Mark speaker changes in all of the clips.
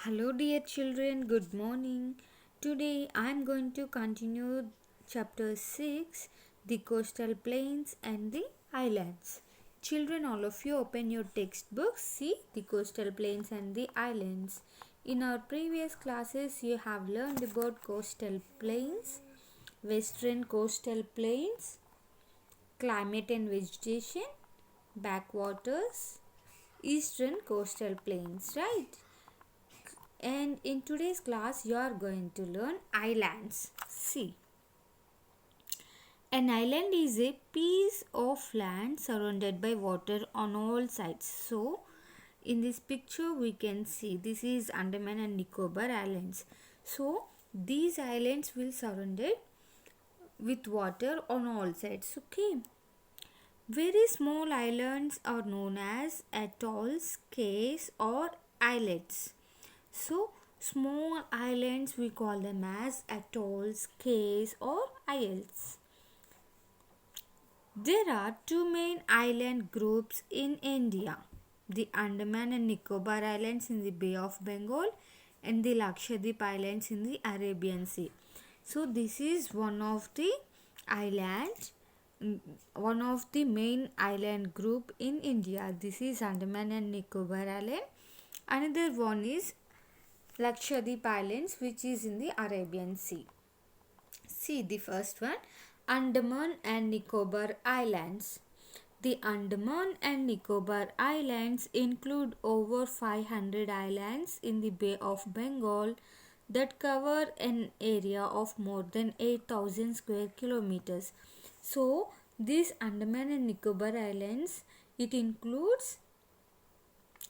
Speaker 1: Hello, dear children, good morning. Today I am going to continue chapter 6, the coastal plains and the islands. Children, all of you open your textbooks, see the coastal plains and the islands. In our previous classes, you have learned about coastal plains, western coastal plains, climate and vegetation, backwaters, eastern coastal plains, right? And in today's class, you are going to learn islands. See, an island is a piece of land surrounded by water on all sides. So, in this picture, we can see this is Andaman and Nicobar Islands. So, these islands will surrounded with water on all sides. Okay. Very small islands are known as atolls, cays, or islets. So, small islands we call them as atolls, cays, or isles. There are two main island groups in India, the Andaman and Nicobar Islands in the Bay of Bengal and the Lakshadweep Islands in the Arabian Sea. So, this is one of the islands, one of the main island group in India. This is Andaman and Nicobar Island. Another one is Lakshadweep Islands, which is in the Arabian Sea. See the first one, Andaman and Nicobar Islands. The Andaman and Nicobar Islands include over 500 islands in the Bay of Bengal that cover an area of more than 8,000 square kilometers. So, these Andaman and Nicobar Islands, it includes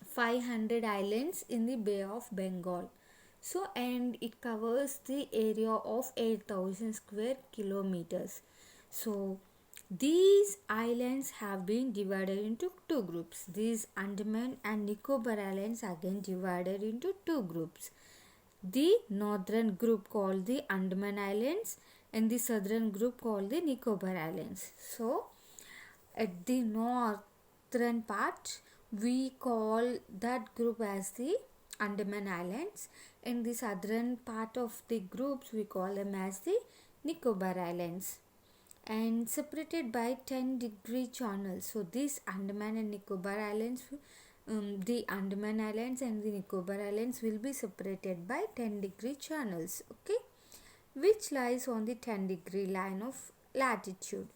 Speaker 1: 500 islands in the Bay of Bengal. So, and it covers the area of 8,000 square kilometers. So, these islands have been divided into two groups. These Andaman and Nicobar Islands again divided into two groups. The northern group called the Andaman Islands and the southern group called the Nicobar Islands. So, at the northern part, we call that group as the Andaman Islands, and the southern part of the groups we call them as the Nicobar Islands, and separated by 10-degree channels. So these Andaman and Nicobar Islands, the Andaman Islands and the Nicobar Islands will be separated by 10-degree channels, okay, which lies on the 10-degree line of latitude.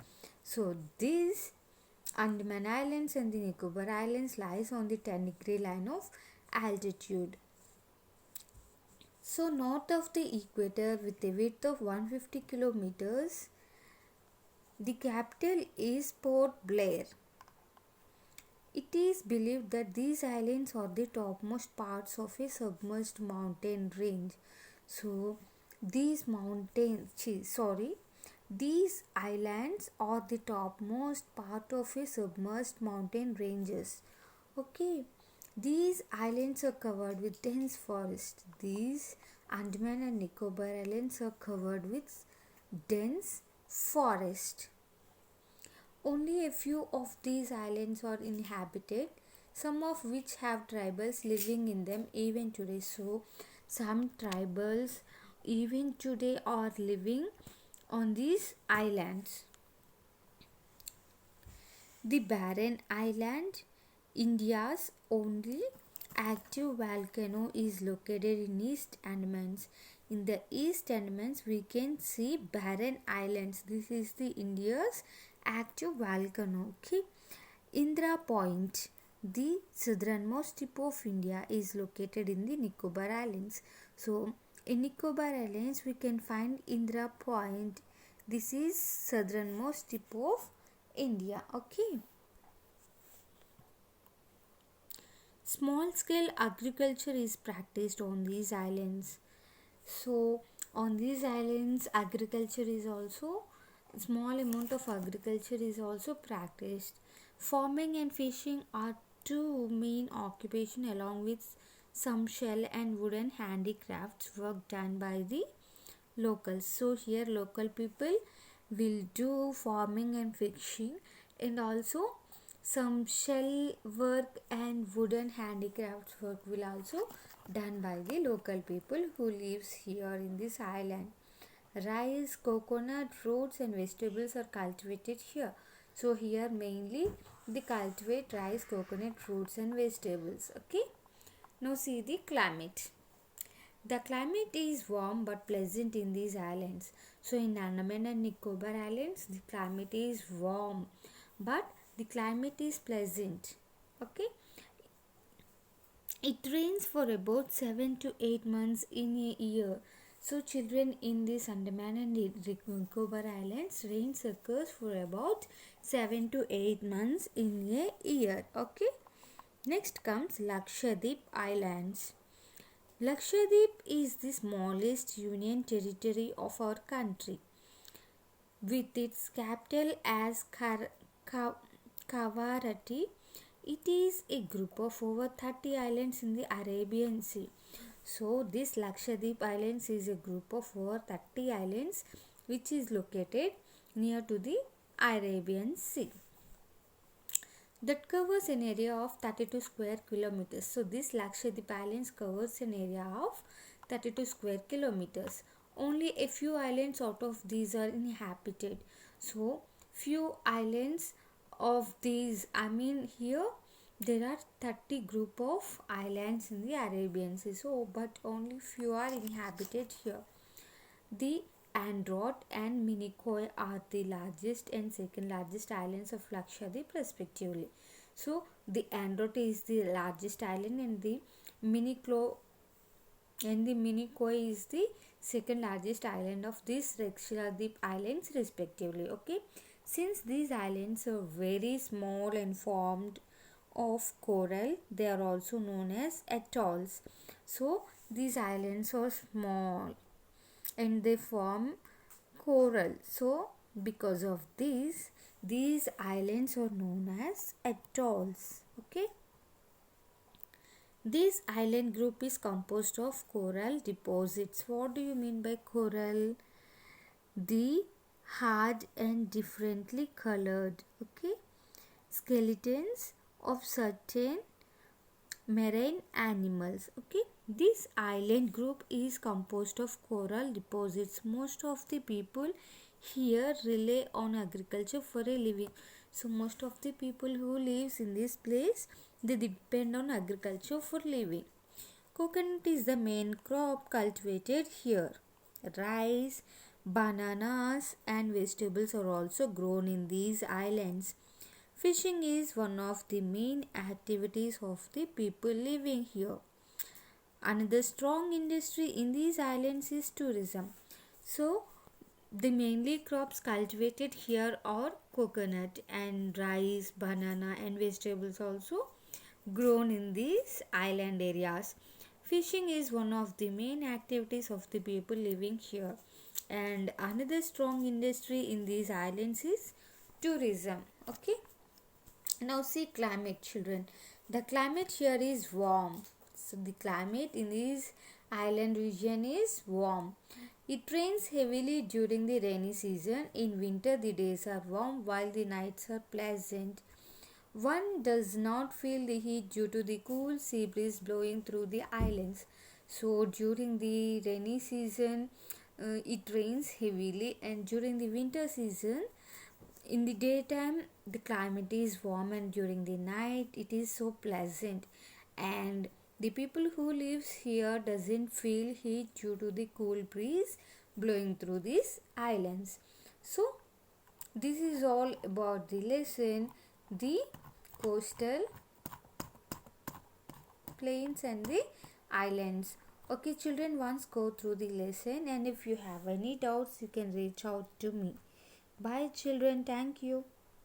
Speaker 1: So these Andaman Islands and the Nicobar Islands lies on the 10-degree line of altitude. So north of the equator with a width of 150 kilometers, the capital is Port Blair. It is believed that these islands are the topmost parts of a submerged mountain range. So these these islands are the topmost part of a submerged mountain ranges. Okay. These islands are covered with dense forest. These Andaman and Nicobar Islands are covered with dense forest. Only a few of these islands are inhabited, some of which have tribals living in them even today. So, some tribals even today are living on these islands. The Barren Island, India's only active volcano, is located in East Andamans. In the East Andamans, we can see Barren Islands. This is the India's active volcano. Okay, Indra Point, the southernmost tip of India, is located in the Nicobar Islands. So, in Nicobar Islands, we can find Indra Point. This is southernmost tip of India. Okay. Small scale agriculture is practiced on these islands. So on these islands, agriculture is also, small amount of agriculture is also practiced. Farming and fishing are two main occupation, along with some shell and wooden handicrafts work done by the locals. So here local people will do farming and fishing, and also Some shell work and wooden handicrafts work will also done by the local people who lives here in this island. Rice, coconut, fruits and vegetables are cultivated here. So here mainly they cultivate rice, coconut, fruits and vegetables. Okay. Now see the climate. The climate is warm but pleasant in these islands. So in Andaman and Nicobar Islands, the climate is warm but the climate is pleasant. Okay. It rains for about 7 to 8 months in a year. So children in this Andaman and Nicobar Islands, rains occurs for about 7 to 8 months in a year. Okay. Next comes Lakshadweep Islands. Lakshadweep is the smallest union territory of our country, with its capital as Kavaratti. It is a group of over 30 islands in the Arabian Sea. So, this Lakshadweep Islands is a group of over 30 islands which is located near to the Arabian Sea, that covers an area of 32 square kilometers. So this Lakshadweep Islands covers an area of 32 square kilometers. Only a few islands out of these are inhabited. So few islands of these, here there are 30 group of islands in the Arabian Sea. So but only few are inhabited here. The Androth and Minicoy are the largest and second largest islands of Lakshadweep respectively. So the Androth is the largest island and the Minicoy is the second largest island of these Lakshadweep islands respectively. Okay, since these islands are very small and formed of coral, they are also known as atolls. So these islands are small and they form coral. So because of this, these islands are known as atolls. Okay. This island group is composed of coral deposits. What do you mean by coral? The hard and differently colored, okay, skeletons of certain marine animals. Okay, this island group is composed of coral deposits. Most of the people here rely on agriculture for a living. So most of the people who lives in this place, they depend on agriculture for living. Coconut is the main crop cultivated here. Rice, bananas and vegetables are also grown in these islands. Fishing is one of the main activities of the people living here. Another strong industry in these islands is tourism. So, the mainly crops cultivated here are coconut and rice, banana and vegetables also grown in these island areas. Fishing is one of the main activities of the people living here. And another strong industry in these islands is tourism. Okay. Now see climate, children. The climate here is warm. So the climate in this island region is warm. It rains heavily during the rainy season. In winter the days are warm while the nights are pleasant. One does not feel the heat due to the cool sea breeze blowing through the islands. So during the rainy season it rains heavily, and during the winter season in the daytime the climate is warm and during the night it is so pleasant, and the people who lives here doesn't feel heat due to the cool breeze blowing through these islands. So this is all about the lesson, the coastal plains and the islands. Okay children, once go through the lesson, and if you have any doubts you can reach out to me. Bye children, thank you.